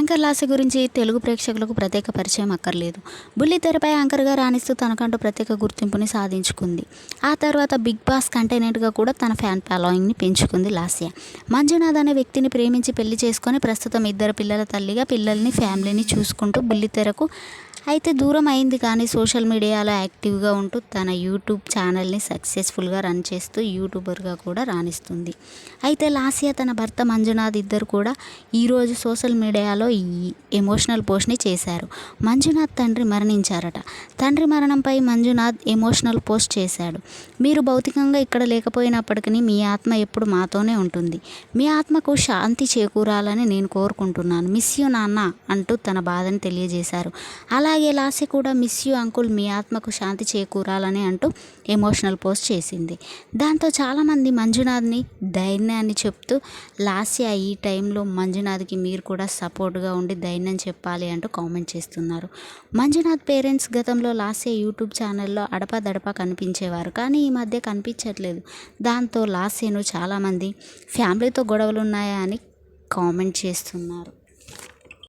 Anchor Lasya గురించి తెలుగు ప్రేక్షకులకు ప్రత్యేక పరిచయం అక్కర్లేదు. బుల్లితెరపై యాంకర్గా రాణిస్తూ తనకంటూ ప్రత్యేక గుర్తింపుని సాధించుకుంది. ఆ తర్వాత బిగ్ బాస్ కంటెస్టెంట్గా కూడా తన ఫ్యాన్ ఫాలోయింగ్ని పెంచుకుంది లాస్య. మంజునాథ్ అనే వ్యక్తిని ప్రేమించి పెళ్లి చేసుకొని ప్రస్తుతం 2 పిల్లల తల్లిగా పిల్లల్ని ఫ్యామిలీని చూసుకుంటూ బుల్లితెరకు అయితే దూరం అయింది. కానీ సోషల్ మీడియాలో యాక్టివ్గా ఉంటూ తన యూట్యూబ్ ఛానల్ని సక్సెస్ఫుల్గా రన్ చేస్తూ యూట్యూబర్గా కూడా రాణిస్తుంది. అయితే లాస్య తన భర్త మంజునాథ్ ఇద్దరు కూడా ఈరోజు సోషల్ మీడియాలో ఈ ఎమోషనల్ పోస్ట్ని చేశారు. మంజునాథ్ తండ్రి మరణించారట. తండ్రి మరణంపై మంజునాథ్ ఎమోషనల్ పోస్ట్ చేశాడు. మీరు భౌతికంగా ఇక్కడ లేకపోయినప్పటికీ మీ ఆత్మ ఎప్పుడు మాతోనే ఉంటుంది. మీ ఆత్మకు శాంతి చేకూరాలని నేను కోరుకుంటున్నాను. మిస్ యూ నాన్న అంటూ తన బాధని తెలియజేశారు. అలాగే లాస్య కూడా మిస్ యూ అంకుల్, మీ ఆత్మకు శాంతి చేకూరాలని అంటూ ఎమోషనల్ పోస్ట్ చేసింది. దాంతో చాలామంది మంజునాథ్ని ధైర్యాన్ని చెప్తూ లాస్య ఈ టైంలో మంజునాథ్కి మీరు కూడా సపోర్ట్గా ఉండి ధైర్యం చెప్పాలి అంటూ కామెంట్ చేస్తున్నారు. మంజునాథ్ పేరెంట్స్ గతంలో లాస్య యూట్యూబ్ ఛానల్లో అడపాదడపా కనిపించేవారు, కానీ ఈ మధ్య కనిపించట్లేదు. దాంతో లాస్యను చాలామంది ఫ్యామిలీతో గొడవలు ఉన్నాయా అని కామెంట్ చేస్తున్నారు.